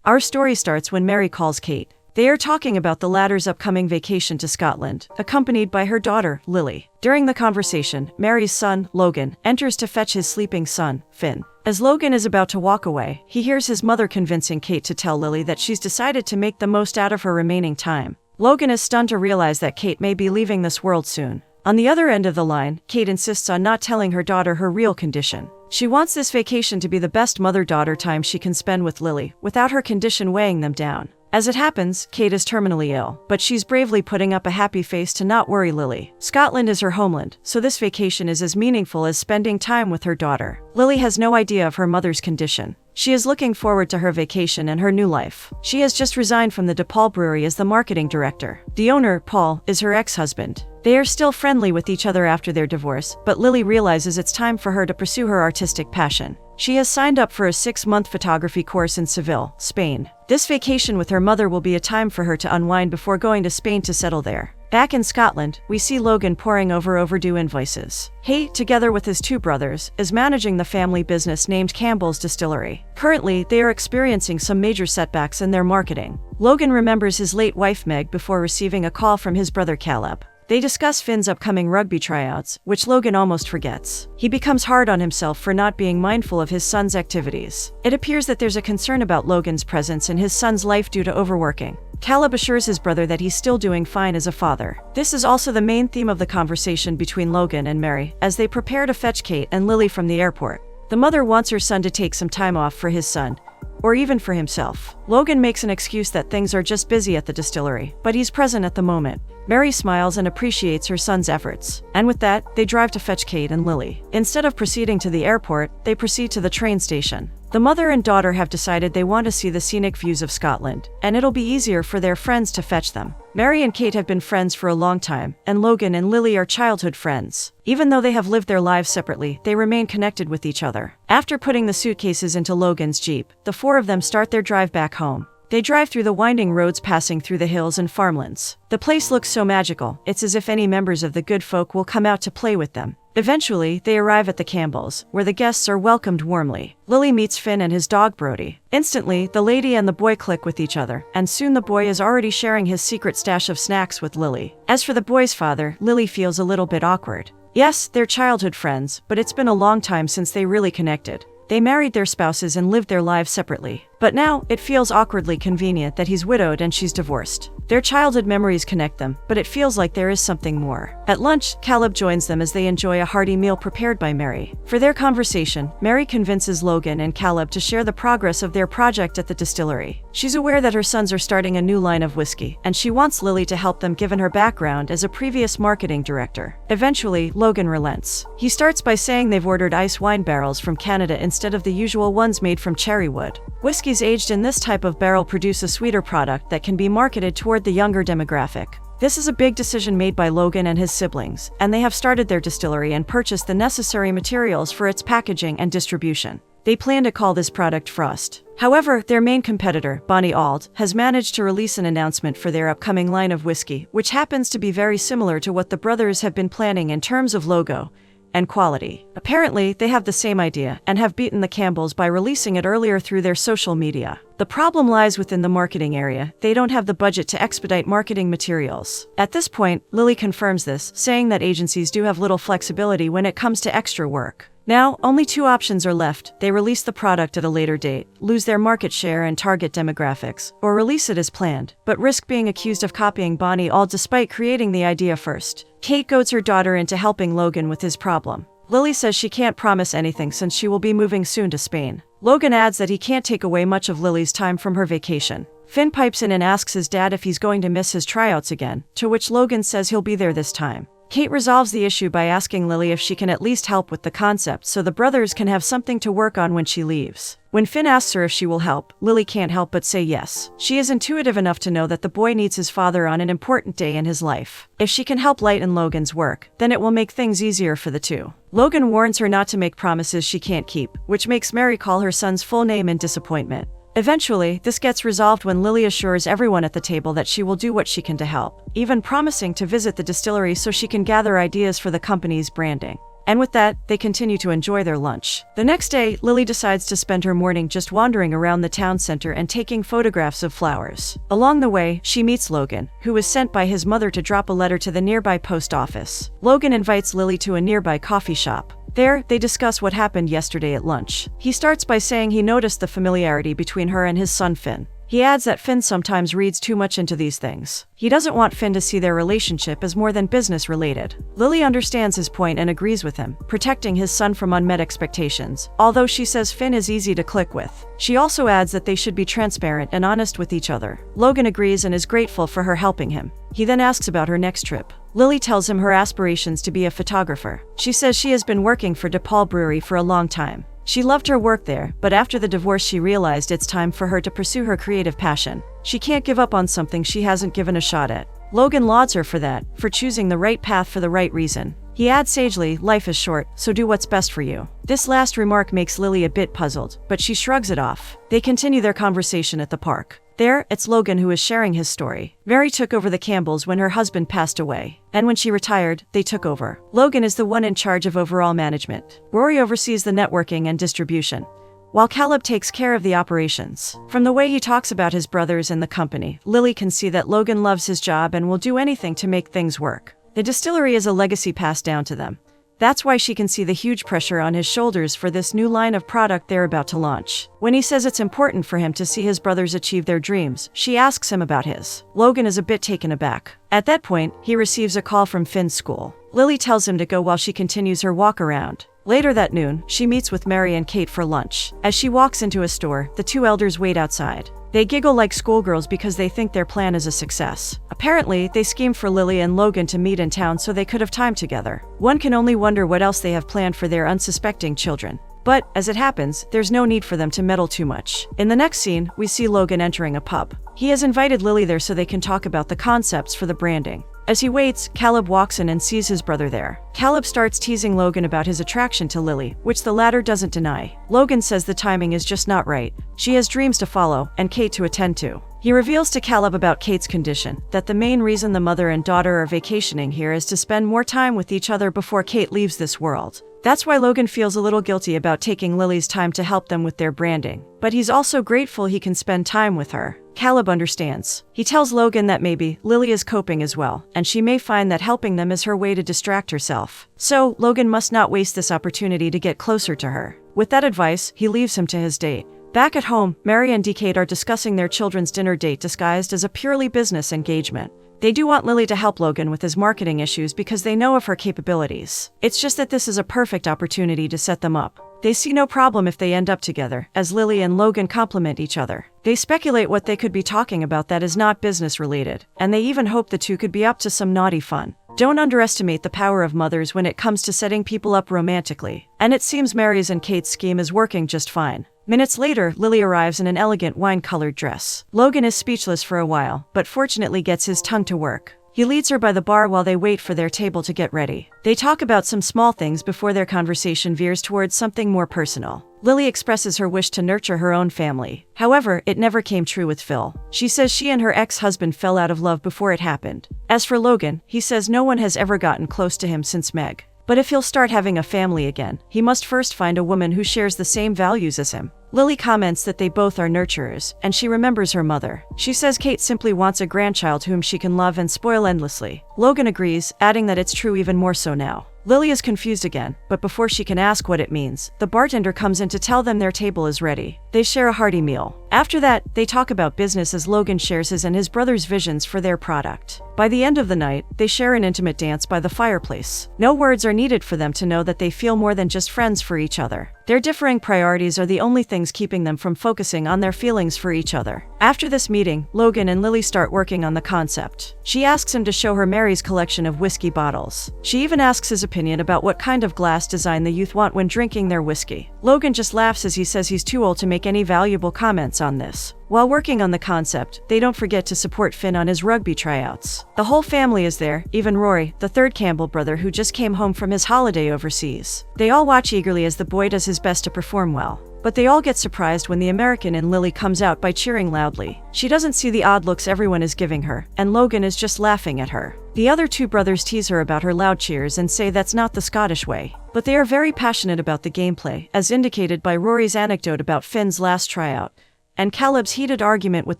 Our story starts when Mary calls Kate. They are talking about the latter's upcoming vacation to Scotland, accompanied by her daughter, Lily. During the conversation, Mary's son, Logan, enters to fetch his sleeping son, Finn. As Logan is about to walk away, he hears his mother convincing Kate to tell Lily that she's decided to make the most out of her remaining time. Logan is stunned to realize that Kate may be leaving this world soon. On the other end of the line, Kate insists on not telling her daughter her real condition. She wants this vacation to be the best mother-daughter time she can spend with Lily, without her condition weighing them down. As it happens, Kate is terminally ill, but she's bravely putting up a happy face to not worry Lily. Scotland is her homeland, so this vacation is as meaningful as spending time with her daughter. Lily has no idea of her mother's condition. She is looking forward to her vacation and her new life. She has just resigned from the DePaul Brewery as the marketing director. The owner, Paul, is her ex-husband. They are still friendly with each other after their divorce, but Lily realizes it's time for her to pursue her artistic passion. She has signed up for a 6-month photography course in Seville, Spain. This vacation with her mother will be a time for her to unwind before going to Spain to settle there. Back in Scotland, we see Logan poring over overdue invoices. He, together with his 2 brothers, is managing the family business named Campbell's Distillery. Currently, they are experiencing some major setbacks in their marketing. Logan remembers his late wife Meg before receiving a call from his brother Caleb. They discuss Finn's upcoming rugby tryouts, which Logan almost forgets. He becomes hard on himself for not being mindful of his son's activities. It appears that there's a concern about Logan's presence in his son's life due to overworking. Caleb assures his brother that he's still doing fine as a father. This is also the main theme of the conversation between Logan and Mary, as they prepare to fetch Kate and Lily from the airport. The mother wants her son to take some time off for his son, or even for himself. Logan makes an excuse that things are just busy at the distillery, but he's present at the moment. Mary smiles and appreciates her son's efforts. And with that, they drive to fetch Kate and Lily. Instead of proceeding to the airport, they proceed to the train station. The mother and daughter have decided they want to see the scenic views of Scotland, and it'll be easier for their friends to fetch them. Mary and Kate have been friends for a long time, and Logan and Lily are childhood friends. Even though they have lived their lives separately, they remain connected with each other. After putting the suitcases into Logan's Jeep, the 4 of them start their drive back home. They drive through the winding roads passing through the hills and farmlands. The place looks so magical, it's as if any members of the good folk will come out to play with them. Eventually, they arrive at the Campbells, where the guests are welcomed warmly. Lily meets Finn and his dog Brody. Instantly, the lady and the boy click with each other, and soon the boy is already sharing his secret stash of snacks with Lily. As for the boy's father, Lily feels a little bit awkward. Yes, they're childhood friends, but it's been a long time since they really connected. They married their spouses and lived their lives separately. But now, it feels awkwardly convenient that he's widowed and she's divorced. Their childhood memories connect them, but it feels like there is something more. At lunch, Caleb joins them as they enjoy a hearty meal prepared by Mary. For their conversation, Mary convinces Logan and Caleb to share the progress of their project at the distillery. She's aware that her sons are starting a new line of whiskey, and she wants Lily to help them given her background as a previous marketing director. Eventually, Logan relents. He starts by saying they've ordered ice wine barrels from Canada instead of the usual ones made from cherry wood. Whiskeys aged in this type of barrel produce a sweeter product that can be marketed toward the younger demographic. This is a big decision made by Logan and his siblings, and they have started their distillery and purchased the necessary materials for its packaging and distribution. They plan to call this product Frost. However, their main competitor, Bonnie Ald, has managed to release an announcement for their upcoming line of whiskey, which happens to be very similar to what the brothers have been planning in terms of logo and quality. Apparently, they have the same idea and have beaten the Campbells by releasing it earlier through their social media. The problem lies within the marketing area. They don't have the budget to expedite marketing materials. At this point, Lily confirms this, saying that agencies do have little flexibility when it comes to extra work. Now, only 2 options are left. They release the product at a later date, lose their market share and target demographics, or release it as planned, but risk being accused of copying Bonnie Ald despite creating the idea first. Kate goads her daughter into helping Logan with his problem. Lily says she can't promise anything since she will be moving soon to Spain. Logan adds that he can't take away much of Lily's time from her vacation. Finn pipes in and asks his dad if he's going to miss his tryouts again, to which Logan says he'll be there this time. Kate resolves the issue by asking Lily if she can at least help with the concept so the brothers can have something to work on when she leaves. When Finn asks her if she will help, Lily can't help but say yes. She is intuitive enough to know that the boy needs his father on an important day in his life. If she can help lighten Logan's work, then it will make things easier for the 2. Logan warns her not to make promises she can't keep, which makes Mary call her son's full name in disappointment. Eventually, this gets resolved when Lily assures everyone at the table that she will do what she can to help, even promising to visit the distillery so she can gather ideas for the company's branding. And with that, they continue to enjoy their lunch. The next day, Lily decides to spend her morning just wandering around the town center and taking photographs of flowers. Along the way, she meets Logan, who was sent by his mother to drop a letter to the nearby post office. Logan invites Lily to a nearby coffee shop. There, they discuss what happened yesterday at lunch. He starts by saying he noticed the familiarity between her and his son Finn. He adds that Finn sometimes reads too much into these things. He doesn't want Finn to see their relationship as more than business related. Lily understands his point and agrees with him, protecting his son from unmet expectations, although she says Finn is easy to click with. She also adds that they should be transparent and honest with each other. Logan agrees and is grateful for her helping him. He then asks about her next trip. Lily tells him her aspirations to be a photographer. She says she has been working for DePaul Brewery for a long time. She loved her work there, but after the divorce she realized it's time for her to pursue her creative passion. She can't give up on something she hasn't given a shot at. Logan lauds her for that, for choosing the right path for the right reason. He adds sagely, "Life is short, so do what's best for you." This last remark makes Lily a bit puzzled, but she shrugs it off. They continue their conversation at the park. There, it's Logan who is sharing his story. Mary took over the Campbells when her husband passed away, and when she retired, they took over. Logan is the one in charge of overall management. Rory oversees the networking and distribution, while Caleb takes care of the operations. From the way he talks about his brothers and the company, Lily can see that Logan loves his job and will do anything to make things work. The distillery is a legacy passed down to them. That's why she can see the huge pressure on his shoulders for this new line of product they're about to launch. When he says it's important for him to see his brothers achieve their dreams, she asks him about his. Logan is a bit taken aback. At that point, he receives a call from Finn's school. Lily tells him to go while she continues her walk around. Later that noon, she meets with Mary and Kate for lunch. As she walks into a store, the two elders wait outside. They giggle like schoolgirls because they think their plan is a success. Apparently, they schemed for Lily and Logan to meet in town so they could have time together. One can only wonder what else they have planned for their unsuspecting children. But, as it happens, there's no need for them to meddle too much. In the next scene, we see Logan entering a pub. He has invited Lily there so they can talk about the concepts for the branding. As he waits, Caleb walks in and sees his brother there. Caleb starts teasing Logan about his attraction to Lily, which the latter doesn't deny. Logan says the timing is just not right. She has dreams to follow, and Kate to attend to. He reveals to Caleb about Kate's condition, that the main reason the mother and daughter are vacationing here is to spend more time with each other before Kate leaves this world. That's why Logan feels a little guilty about taking Lily's time to help them with their branding. But he's also grateful he can spend time with her. Caleb understands. He tells Logan that maybe Lily is coping as well, and she may find that helping them is her way to distract herself. So, Logan must not waste this opportunity to get closer to her. With that advice, he leaves him to his date. Back at home, Mary and Kate are discussing their children's dinner date disguised as a purely business engagement. They do want Lily to help Logan with his marketing issues because they know of her capabilities. It's just that this is a perfect opportunity to set them up. They see no problem if they end up together, as Lily and Logan complement each other. They speculate what they could be talking about that is not business related, and they even hope the two could be up to some naughty fun. Don't underestimate the power of mothers when it comes to setting people up romantically. And it seems Mary's and Kate's scheme is working just fine. Minutes later, Lily arrives in an elegant wine-colored dress. Logan is speechless for a while, but fortunately gets his tongue to work. He leads her by the bar while they wait for their table to get ready. They talk about some small things before their conversation veers towards something more personal. Lily expresses her wish to nurture her own family. However, it never came true with Phil. She says she and her ex-husband fell out of love before it happened. As for Logan, he says no one has ever gotten close to him since Meg. But if he'll start having a family again, he must first find a woman who shares the same values as him. Lily comments that they both are nurturers, and she remembers her mother. She says Kate simply wants a grandchild whom she can love and spoil endlessly. Logan agrees, adding that it's true even more so now. Lily is confused again, but before she can ask what it means, the bartender comes in to tell them their table is ready. They share a hearty meal. After that, they talk about business as Logan shares his and his brother's visions for their product. By the end of the night, they share an intimate dance by the fireplace. No words are needed for them to know that they feel more than just friends for each other. Their differing priorities are the only things keeping them from focusing on their feelings for each other. After this meeting, Logan and Lily start working on the concept. She asks him to show her Mary's collection of whiskey bottles. She even asks his opinion about what kind of glass design the youth want when drinking their whiskey. Logan just laughs as he says he's too old to make any valuable comments on this. While working on the concept, they don't forget to support Finn on his rugby tryouts. The whole family is there, even Rory, the third Campbell brother who just came home from his holiday overseas. They all watch eagerly as the boy does his best to perform well. But they all get surprised when the American in Lily comes out by cheering loudly. She doesn't see the odd looks everyone is giving her, and Logan is just laughing at her. The other two brothers tease her about her loud cheers and say that's not the Scottish way. But they are very passionate about the gameplay, as indicated by Rory's anecdote about Finn's last tryout, and Caleb's heated argument with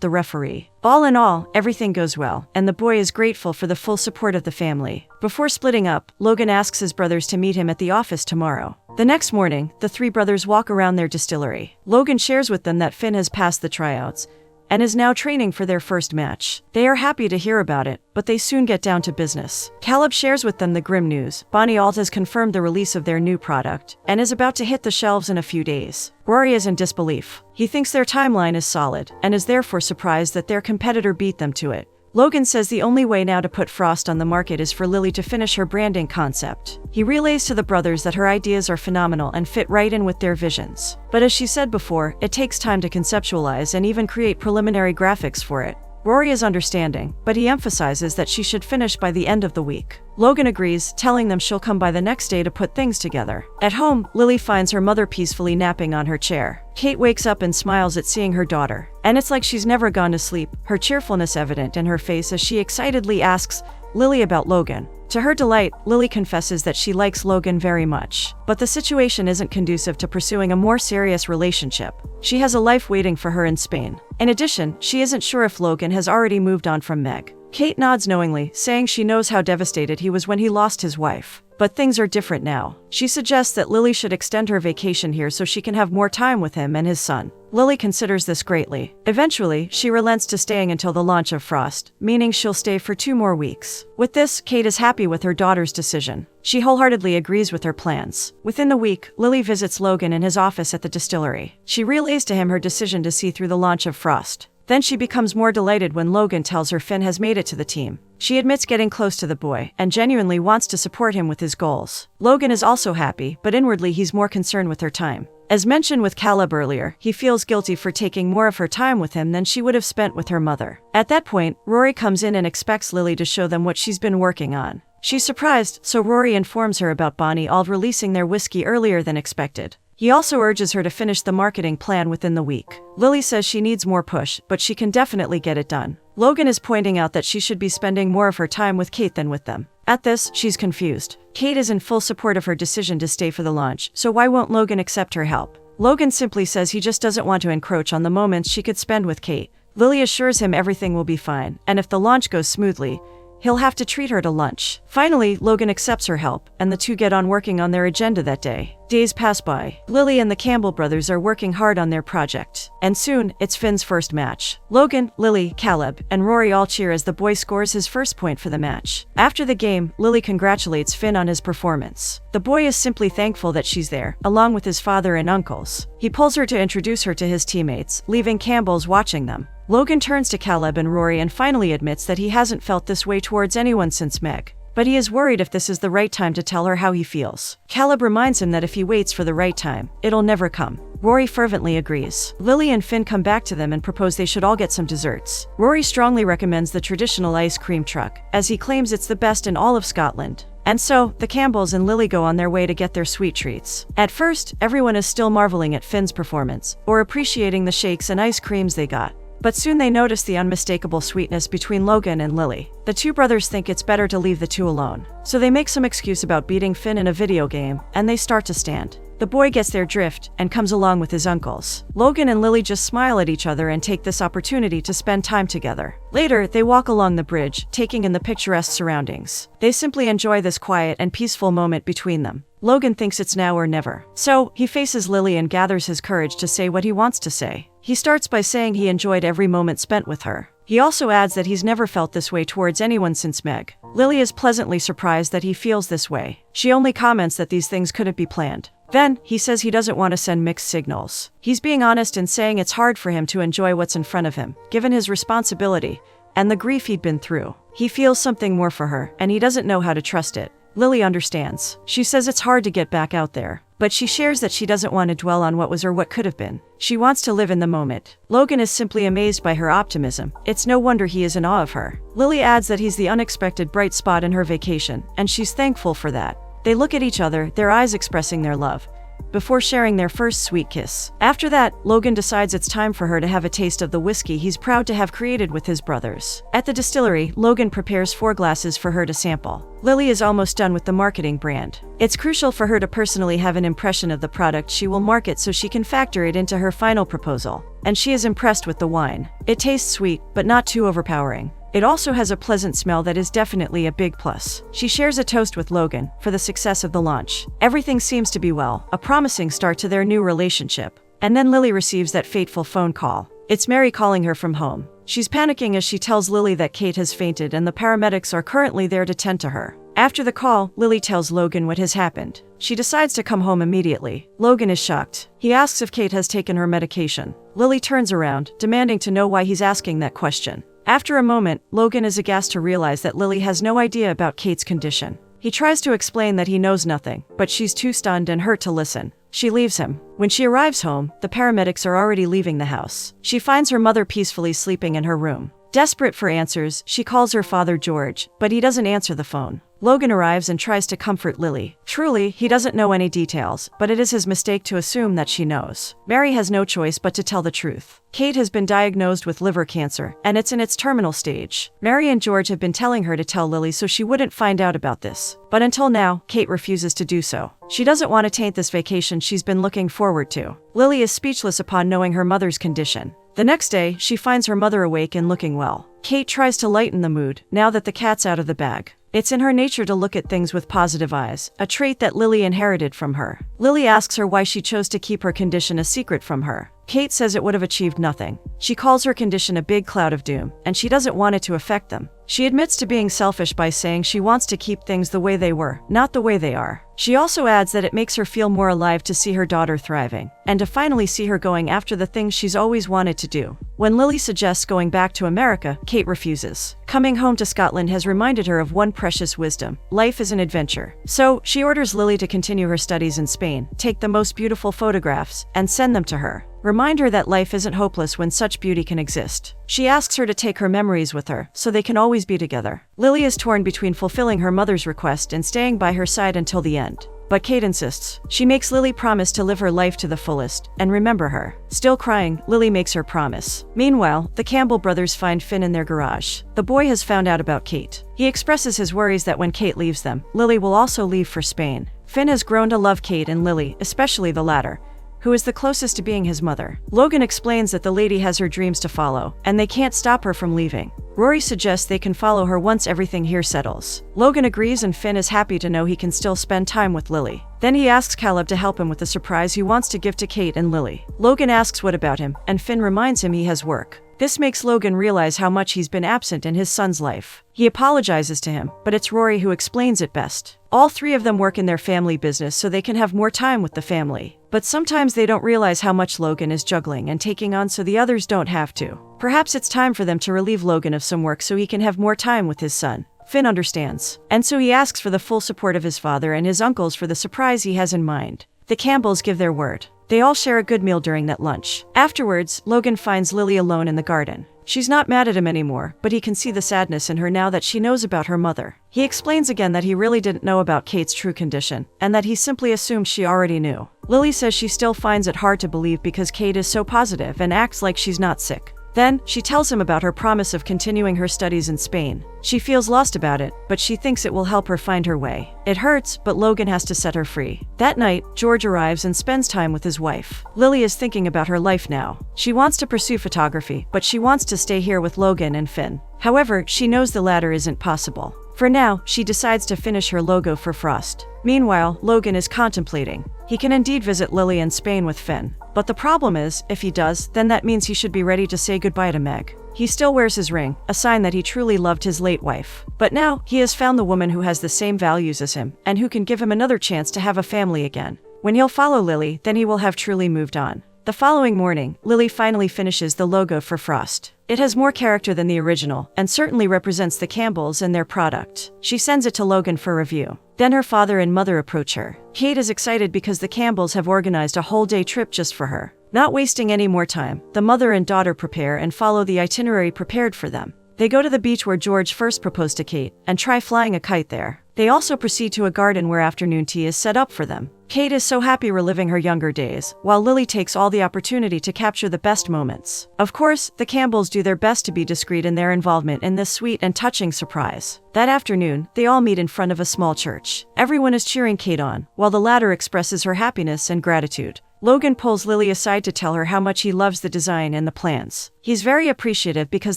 the referee. All in all, everything goes well, and the boy is grateful for the full support of the family. Before splitting up, Logan asks his brothers to meet him at the office tomorrow. The next morning, the three brothers walk around their distillery. Logan shares with them that Finn has passed the tryouts and is now training for their first match. They are happy to hear about it, but they soon get down to business. Caleb shares with them the grim news. Bonnie Alt has confirmed the release of their new product and is about to hit the shelves in a few days. Rory is in disbelief. He thinks their timeline is solid and is therefore surprised that their competitor beat them to it. Logan says the only way now to put Frost on the market is for Lily to finish her branding concept. He relays to the brothers that her ideas are phenomenal and fit right in with their visions. But as she said before, it takes time to conceptualize and even create preliminary graphics for it. Rory is understanding, but he emphasizes that she should finish by the end of the week. Logan agrees, telling them she'll come by the next day to put things together. At home, Lily finds her mother peacefully napping on her chair. Kate wakes up and smiles at seeing her daughter, and it's like she's never gone to sleep, her cheerfulness evident in her face as she excitedly asks Lily about Logan. To her delight, Lily confesses that she likes Logan very much, but the situation isn't conducive to pursuing a more serious relationship. She has a life waiting for her in Spain. In addition, she isn't sure if Logan has already moved on from Meg. Kate nods knowingly, saying she knows how devastated he was when he lost his wife. But things are different now. She suggests that Lily should extend her vacation here so she can have more time with him and his son. Lily considers this greatly. Eventually, she relents to staying until the launch of Frost, meaning she'll stay for 2 more weeks. With this, Kate is happy with her daughter's decision. She wholeheartedly agrees with her plans. Within the week, Lily visits Logan in his office at the distillery. She relays to him her decision to see through the launch of Frost. Then she becomes more delighted when Logan tells her Finn has made it to the team. She admits getting close to the boy and genuinely wants to support him with his goals. Logan is also happy, but inwardly he's more concerned with her time. As mentioned with Caleb earlier, he feels guilty for taking more of her time with him than she would have spent with her mother. At that point, Rory comes in and expects Lily to show them what she's been working on. She's surprised, so Rory informs her about Bonnie Alt releasing their whiskey earlier than expected. He also urges her to finish the marketing plan within the week. Lily says she needs more push, but she can definitely get it done. Logan is pointing out that she should be spending more of her time with Kate than with them. At this, she's confused. Kate is in full support of her decision to stay for the launch, so why won't Logan accept her help? Logan simply says he just doesn't want to encroach on the moments she could spend with Kate. Lily assures him everything will be fine, and if the launch goes smoothly, he'll have to treat her to lunch. Finally, Logan accepts her help, and the two get on working on their agenda that day. Days pass by. Lily and the Campbell brothers are working hard on their project. And soon, it's Finn's first match. Logan, Lily, Caleb, and Rory all cheer as the boy scores his first point for the match. After the game, Lily congratulates Finn on his performance. The boy is simply thankful that she's there, along with his father and uncles. He pulls her to introduce her to his teammates, leaving Campbell's watching them. Logan turns to Caleb and Rory and finally admits that he hasn't felt this way towards anyone since Meg. But he is worried if this is the right time to tell her how he feels. Caleb reminds him that if he waits for the right time, it'll never come. Rory fervently agrees. Lily and Finn come back to them and propose they should all get some desserts. Rory strongly recommends the traditional ice cream truck, as he claims it's the best in all of Scotland. And so, the Campbells and Lily go on their way to get their sweet treats. At first, everyone is still marveling at Finn's performance, or appreciating the shakes and ice creams they got. But soon they notice the unmistakable sweetness between Logan and Lily. The two brothers think it's better to leave the two alone. So they make some excuse about beating Finn in a video game, and they start to stand. The boy gets their drift and comes along with his uncles. Logan and Lily just smile at each other and take this opportunity to spend time together. Later, they walk along the bridge, taking in the picturesque surroundings. They simply enjoy this quiet and peaceful moment between them. Logan thinks it's now or never. So, he faces Lily and gathers his courage to say what he wants to say. He starts by saying he enjoyed every moment spent with her. He also adds that he's never felt this way towards anyone since Meg. Lily is pleasantly surprised that he feels this way. She only comments that these things couldn't be planned. Then, he says he doesn't want to send mixed signals. He's being honest in saying it's hard for him to enjoy what's in front of him, given his responsibility and the grief he'd been through. He feels something more for her, and he doesn't know how to trust it. Lily understands. She says it's hard to get back out there, but she shares that she doesn't want to dwell on what was or what could have been. She wants to live in the moment. Logan is simply amazed by her optimism. It's no wonder he is in awe of her. Lily adds that he's the unexpected bright spot in her vacation, and she's thankful for that. They look at each other, their eyes expressing their love, before sharing their first sweet kiss. After that, Logan decides it's time for her to have a taste of the whiskey he's proud to have created with his brothers. At the distillery, Logan prepares 4 glasses for her to sample. Lily is almost done with the marketing brand. It's crucial for her to personally have an impression of the product she will market so she can factor it into her final proposal. And she is impressed with the wine. It tastes sweet, but not too overpowering. It also has a pleasant smell that is definitely a big plus. She shares a toast with Logan for the success of the launch. Everything seems to be well, a promising start to their new relationship. And then Lily receives that fateful phone call. It's Mary calling her from home. She's panicking as she tells Lily that Kate has fainted and the paramedics are currently there to tend to her. After the call, Lily tells Logan what has happened. She decides to come home immediately. Logan is shocked. He asks if Kate has taken her medication. Lily turns around, demanding to know why he's asking that question. After a moment, Logan is aghast to realize that Lily has no idea about Kate's condition. He tries to explain that he knows nothing, but she's too stunned and hurt to listen. She leaves him. When she arrives home, the paramedics are already leaving the house. She finds her mother peacefully sleeping in her room. Desperate for answers, she calls her father George, but he doesn't answer the phone. Logan arrives and tries to comfort Lily. Truly, he doesn't know any details, but it is his mistake to assume that she knows. Mary has no choice but to tell the truth. Kate has been diagnosed with liver cancer, and it's in its terminal stage. Mary and George have been telling her to tell Lily so she wouldn't find out about this. But until now, Kate refuses to do so. She doesn't want to taint this vacation she's been looking forward to. Lily is speechless upon knowing her mother's condition. The next day, she finds her mother awake and looking well. Kate tries to lighten the mood, now that the cat's out of the bag. It's in her nature to look at things with positive eyes, a trait that Lily inherited from her. Lily asks her why she chose to keep her condition a secret from her. Kate says it would have achieved nothing. She calls her condition a big cloud of doom, and she doesn't want it to affect them. She admits to being selfish by saying she wants to keep things the way they were, not the way they are. She also adds that it makes her feel more alive to see her daughter thriving, and to finally see her going after the things she's always wanted to do. When Lily suggests going back to America, Kate refuses. Coming home to Scotland has reminded her of one precious wisdom: life is an adventure. So, she orders Lily to continue her studies in Spain, take the most beautiful photographs, and send them to her. Remind her that life isn't hopeless when such beauty can exist. She asks her to take her memories with her, so they can always be together. Lily is torn between fulfilling her mother's request and staying by her side until the end. But Kate insists. She makes Lily promise to live her life to the fullest, and remember her. Still crying, Lily makes her promise. Meanwhile, the Campbell brothers find Finn in their garage. The boy has found out about Kate. He expresses his worries that when Kate leaves them, Lily will also leave for Spain. Finn has grown to love Kate and Lily, especially the latter, who is the closest to being his mother. Logan explains that the lady has her dreams to follow, and they can't stop her from leaving. Rory suggests they can follow her once everything here settles. Logan agrees and Finn is happy to know he can still spend time with Lily. Then he asks Caleb to help him with the surprise he wants to give to Kate and Lily. Logan asks what about him, and Finn reminds him he has work. This makes Logan realize how much he's been absent in his son's life. He apologizes to him, but it's Rory who explains it best. All 3 of them work in their family business so they can have more time with the family. But sometimes they don't realize how much Logan is juggling and taking on so the others don't have to. Perhaps it's time for them to relieve Logan of some work so he can have more time with his son. Finn understands, and so he asks for the full support of his father and his uncles for the surprise he has in mind. The Campbells give their word. They all share a good meal during that lunch. Afterwards, Logan finds Lily alone in the garden. She's not mad at him anymore, but he can see the sadness in her now that she knows about her mother. He explains again that he really didn't know about Kate's true condition, and that he simply assumed she already knew. Lily says she still finds it hard to believe because Kate is so positive and acts like she's not sick. Then, she tells him about her promise of continuing her studies in Spain. She feels lost about it, but she thinks it will help her find her way. It hurts, but Logan has to set her free. That night, George arrives and spends time with his wife. Lily is thinking about her life now. She wants to pursue photography, but she wants to stay here with Logan and Finn. However, she knows the latter isn't possible. For now, she decides to finish her logo for Frost. Meanwhile, Logan is contemplating. He can indeed visit Lily in Spain with Finn. But the problem is, if he does, then that means he should be ready to say goodbye to Meg. He still wears his ring, a sign that he truly loved his late wife. But now, he has found the woman who has the same values as him, and who can give him another chance to have a family again. When he'll follow Lily, then he will have truly moved on. The following morning, Lily finally finishes the logo for Frost. It has more character than the original, and certainly represents the Campbells and their product. She sends it to Logan for review. Then her father and mother approach her. Kate is excited because the Campbells have organized a whole-day trip just for her. Not wasting any more time, the mother and daughter prepare and follow the itinerary prepared for them. They go to the beach where George first proposed to Kate, and try flying a kite there. They also proceed to a garden where afternoon tea is set up for them. Kate is so happy reliving her younger days, while Lily takes all the opportunity to capture the best moments. Of course, the Campbells do their best to be discreet in their involvement in this sweet and touching surprise. That afternoon, they all meet in front of a small church. Everyone is cheering Kate on, while the latter expresses her happiness and gratitude. Logan pulls Lily aside to tell her how much he loves the design and the plans. He's very appreciative because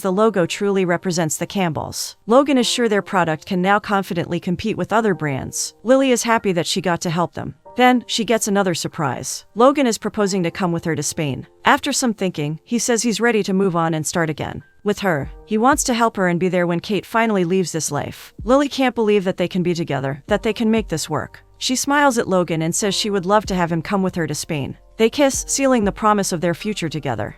the logo truly represents the Campbells. Logan is sure their product can now confidently compete with other brands. Lily is happy that she got to help them. Then, she gets another surprise. Logan is proposing to come with her to Spain. After some thinking, he says he's ready to move on and start again. With her, he wants to help her and be there when Kate finally leaves this life. Lily can't believe that they can be together, that they can make this work. She smiles at Logan and says she would love to have him come with her to Spain. They kiss, sealing the promise of their future together.